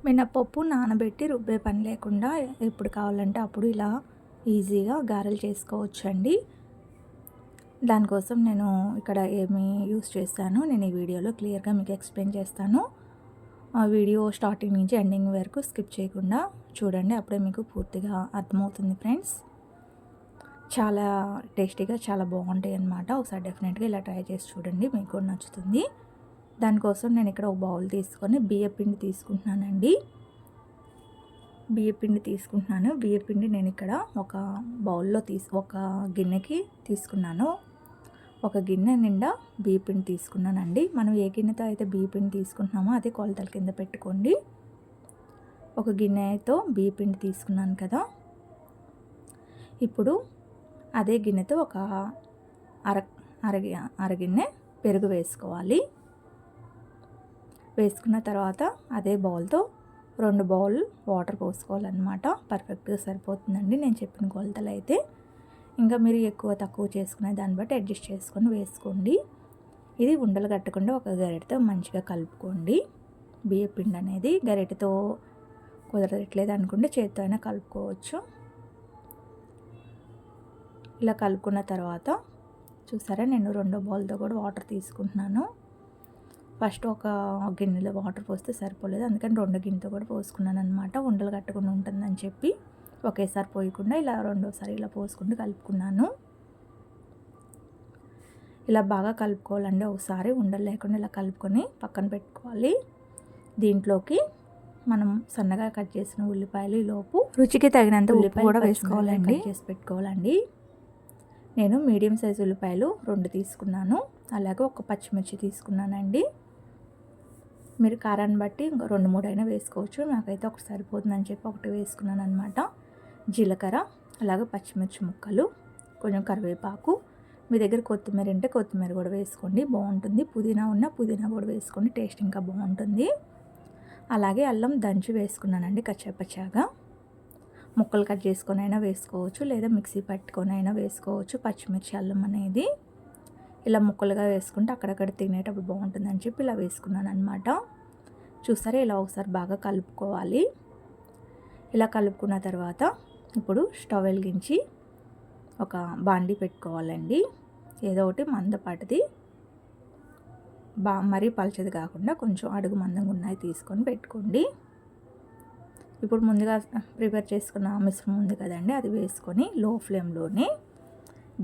మినపప్పు నానబెట్టి రుబ్బే పని లేకుండా ఎప్పుడు కావాలంటే అప్పుడు ఇలా ఈజీగా గారెలు చేసుకోవచ్చండి. దానికోసం నేను ఇక్కడ ఏమి యూస్ చేస్తాను నేను ఈ వీడియోలో క్లియర్గా మీకు ఎక్స్ప్లెయిన్ చేస్తాను. ఆ వీడియో స్టార్టింగ్ నుంచి ఎండింగ్ వరకు స్కిప్ చేయకుండా చూడండి, అప్పుడే మీకు పూర్తిగా అర్థమవుతుంది ఫ్రెండ్స్. చాలా టేస్టీగా చాలా బాగుంటాయి అన్నమాట. ఒకసారి డెఫినెట్గా ఇలా ట్రై చేసి చూడండి, మీకు కూడా నచ్చుతుంది. దానికోసం నేను ఇక్కడ ఒక బౌల్ తీసుకొని బియ్యపిండి తీసుకుంటున్నానండి. బియ్యపిండి నేను ఇక్కడ ఒక బౌల్లో ఒక గిన్నెకి తీసుకున్నాను. ఒక గిన్నె నిండా బియ్యపిండి తీసుకున్నానండి. మనం ఏ గిన్నెతో అయితే బియ్యపిండి తీసుకుంటున్నామో అదే కొలతల కింద పెట్టుకోండి. ఒక గిన్నెతో బియ్యపిండి తీసుకున్నాను కదా, ఇప్పుడు అదే గిన్నెతో ఒక అరగిన్నె పెరుగు వేసుకోవాలి. వేసుకున్న తర్వాత అదే బౌల్తో 2 బౌల్ వాటర్ పోసుకోవాలన్నమాట. పర్ఫెక్ట్గా సరిపోతుందండి నేను చెప్పిన కొలతలు అయితే. ఇంకా మీరు ఎక్కువ తక్కువ చేసుకునే దాన్ని బట్టి అడ్జస్ట్ చేసుకొని వేసుకోండి. ఇది ఉండలు కట్టకుండా ఒక గరిటెతో మంచిగా కలుపుకోండి. బియ్యపిండి అనేది గరిటెతో కుదరట్లేదు అనుకుంటే చేత్తో అయినా కలుపుకోవచ్చు. ఇలా కలుపుకున్న తర్వాత చూసారా, నేను 2 బౌల్తో కూడా వాటర్ తీసుకుంటున్నాను. ఫస్ట్ ఒక గిన్నెలో వాటర్ పోస్తే సరిపోలేదు, అందుకని 2 గిన్నెతో కూడా పోసుకున్నాను అనమాట. ఉండలు కట్టకుండా ఉంటుందని చెప్పి ఒకేసారి పోయకుండా ఇలా రెండోసారి ఇలా పోసుకుంటూ కలుపుకున్నాను. ఇలా బాగా కలుపుకోవాలండి. ఒకసారి ఉండలు లేకుండా ఇలా కలుపుకొని పక్కన పెట్టుకోవాలి. దీంట్లోకి మనం సన్నగా కట్ చేసిన ఉల్లిపాయలు లోపు రుచికి తగినంత ఉప్పు కూడా వేసుకోవాలండి, చేసి పెట్టుకోవాలండి. నేను మీడియం సైజు ఉల్లిపాయలు 2 తీసుకున్నాను. అలాగే ఒక పచ్చిమిర్చి తీసుకున్నానండి. మీరు కారాన్ని బట్టి ఇంకా 2-3 అయినా వేసుకోవచ్చు. నాకైతే ఒకటి సరిపోతుందని చెప్పి ఒకటి వేసుకున్నాను అనమాట. జీలకర్ర, అలాగే పచ్చిమిర్చి ముక్కలు, కొంచెం కరివేపాకు, మీ దగ్గర కొత్తిమీర ఉంటే కొత్తిమీర కూడా వేసుకోండి, బాగుంటుంది. పుదీనా కూడా వేసుకోండి, టేస్ట్ ఇంకా బాగుంటుంది. అలాగే అల్లం దంచి వేసుకున్నానండి కచ్చాపచ్చాగా. ముక్కలు కట్ చేసుకొని అయినా వేసుకోవచ్చు, లేదా మిక్సీ పట్టుకొని అయినా వేసుకోవచ్చు. పచ్చిమిర్చి అల్లం అనేది ఇలా ముక్కలుగా వేసుకుంటే అక్కడక్కడ తినేటప్పుడు బాగుంటుందని చెప్పి ఇలా వేసుకున్నాను అనమాట. చూసారా, ఇలా ఒకసారి బాగా కలుపుకోవాలి. ఇలా కలుపుకున్న తర్వాత ఇప్పుడు స్టవ్ వెలిగించి ఒక బాండీ పెట్టుకోవాలండి. ఏదో ఒకటి మందపాటిది, మరీ పలచది కాకుండా కొంచెం అడుగు మందంగా ఉన్నాయి తీసుకొని పెట్టుకోండి. ఇప్పుడు ముందుగా ప్రిపేర్ చేసుకున్న మిశ్రమం ఉంది కదండి, అది వేసుకొని లో ఫ్లేమ్లోనే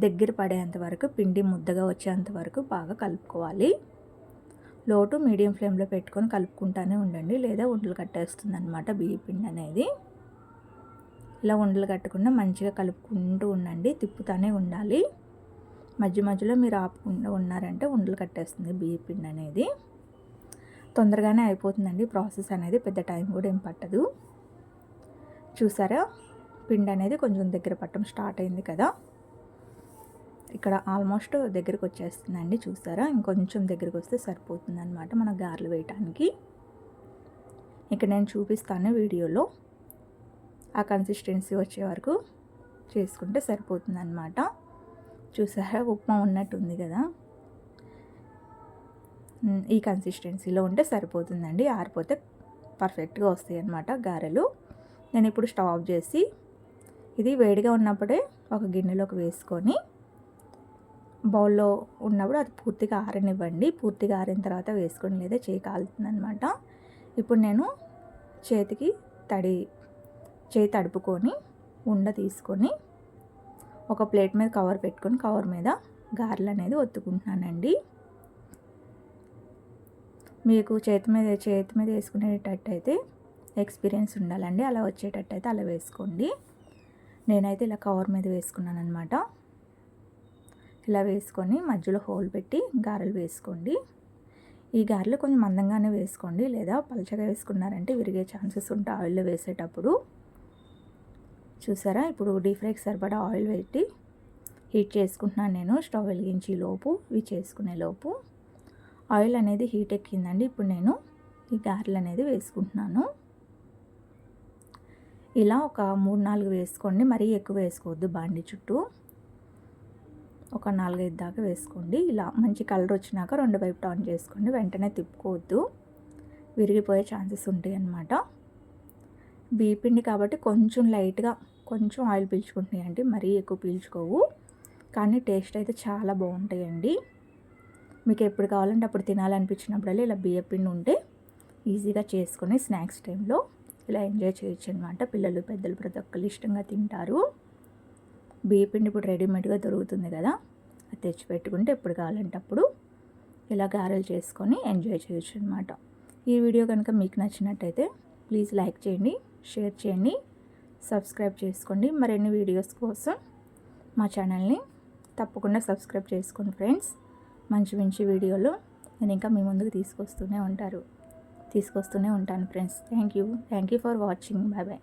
దగ్గర పడేంత వరకు, పిండి ముద్దగా వచ్చేంత వరకు బాగా కలుపుకోవాలి. లో టు మీడియం ఫ్లేమ్లో పెట్టుకొని కలుపుకుంటూనే ఉండండి, లేదా ఉండలు కట్టేస్తుంది అనమాట బియ్యపిండి అనేది. ఇలా ఉండలు కట్టకుండా మంచిగా కలుపుకుంటూ ఉండండి, తిప్పుతూనే ఉండాలి. మధ్య మధ్యలో మీరు ఆపకుండా ఉన్నారంటే ఉండలు కట్టేస్తుంది బియ్యపిండి అనేది. తొందరగానే అయిపోతుందండి ప్రాసెస్ అనేది, పెద్ద టైం కూడా ఏం పట్టదు. చూసారా, పిండి అనేది కొంచెం దగ్గర పట్టడం స్టార్ట్ అయింది కదా, ఇక్కడ ఆల్మోస్ట్ దగ్గరికి వచ్చేస్తుందండి. చూసారా, ఇంకొంచెం దగ్గరికి వస్తే సరిపోతుంది అనమాట మన గారెలు వేయటానికి. ఇక్కడ నేను చూపిస్తాను వీడియోలో, ఆ కన్సిస్టెన్సీ వచ్చే వరకు చేసుకుంటే సరిపోతుంది అనమాట. చూసారా, ఉప్మా ఉన్నట్టుంది కదా, ఈ కన్సిస్టెన్సీలో ఉంటే సరిపోతుందండి. ఆరిపోతే పర్ఫెక్ట్గా వస్తాయి అన్నమాట గారెలు. నేను ఇప్పుడు స్టవ్ ఆఫ్ చేసి ఇది వేడిగా ఉన్నప్పుడే ఒక గిన్నెలోకి వేసుకొని బౌల్లో ఉన్నప్పుడు అది పూర్తిగా ఆరనివ్వండి. పూర్తిగా ఆరిన తర్వాత వేసుకొని, లేదా చేయి కాలుతుంది అనమాట. ఇప్పుడు నేను చేయి తడుపుకొని ఉండ తీసుకొని ఒక ప్లేట్ మీద కవర్ పెట్టుకొని కవర్ మీద గారెలు అనేది ఒత్తుకుంటున్నానండి. మీకు చేతి మీద వేసుకునేటట్టయితే ఎక్స్పీరియన్స్ ఉండాలండి, అలా వచ్చేటట్టయితే అలా వేసుకోండి. నేనైతే ఇలా కవర్ మీద వేసుకున్నాను అనమాట. ఇలా వేసుకొని మధ్యలో హోల్ పెట్టి గారెలు వేసుకోండి. ఈ గారెలు కొంచెం మందంగానే వేసుకోండి, లేదా పలచగా వేసుకున్నారంటే విరిగే ఛాన్సెస్ ఉంటాయి ఆయిల్లో వేసేటప్పుడు. చూసారా, ఇప్పుడు డీప్ ఫ్రైకి సరిపడా ఆయిల్ పెట్టి హీట్ చేసుకుంటున్నాను నేను. స్టవ్ వెలిగించి ఇవి చేసుకునే లోపు ఆయిల్ అనేది హీట్ ఎక్కిందండి. ఇప్పుడు నేను ఈ గారెలు అనేది వేసుకుంటున్నాను. ఇలా ఒక 3-4 వేసుకోండి, మరీ ఎక్కువ వేసుకోవద్దు. బాండి చుట్టూ ఒక 4-5 దాకా వేసుకోండి. ఇలా మంచి కలర్ వచ్చినాక 2 వైపు టర్న్ చేసుకోండి, వెంటనే తిప్పుకోవద్దు, విరిగిపోయే ఛాన్సెస్ ఉంటాయి అన్నమాట. బియ్య పిండి కాబట్టి కొంచెం లైట్గా కొంచెం ఆయిల్ పీల్చుకుంటున్నాయండి, మరీ ఎక్కువ పీల్చుకోవు, కానీ టేస్ట్ అయితే చాలా బాగుంటాయండి. మీకు ఎప్పుడు కావాలంటే అప్పుడు తినాలనిపించినప్పుడల్లా ఇలా బియ్య పిండి ఉంటే ఈజీగా చేసుకొని స్నాక్స్ టైంలో ఇలా ఎంజాయ్ చేయొచ్చు అనమాట. పిల్లలు పెద్దలు ప్రతి ఒక్కరు ఇష్టంగా తింటారు. బియ్య పిండి ఇప్పుడు రెడీమేడ్గా దొరుకుతుంది కదా, అది తెచ్చి పెట్టుకుంటే ఎప్పుడు కావాలంటే అప్పుడు ఇలా గారెలు చేసుకొని ఎంజాయ్ చేయొచ్చు అనమాట. ఈ వీడియో కనుక మీకు నచ్చినట్టయితే ప్లీజ్ లైక్ చేయండి, షేర్ చేయండి, సబ్స్క్రైబ్ చేసుకోండి. మరిన్ని వీడియోస్ కోసం మా ఛానల్ని తప్పకుండా సబ్స్క్రైబ్ చేసుకోండి ఫ్రెండ్స్. మంచి మంచి వీడియోలు నేను ఇంకా మీ ముందుకు తీసుకొస్తూనే ఉంటాను friends. Thank you for watching. Bye bye.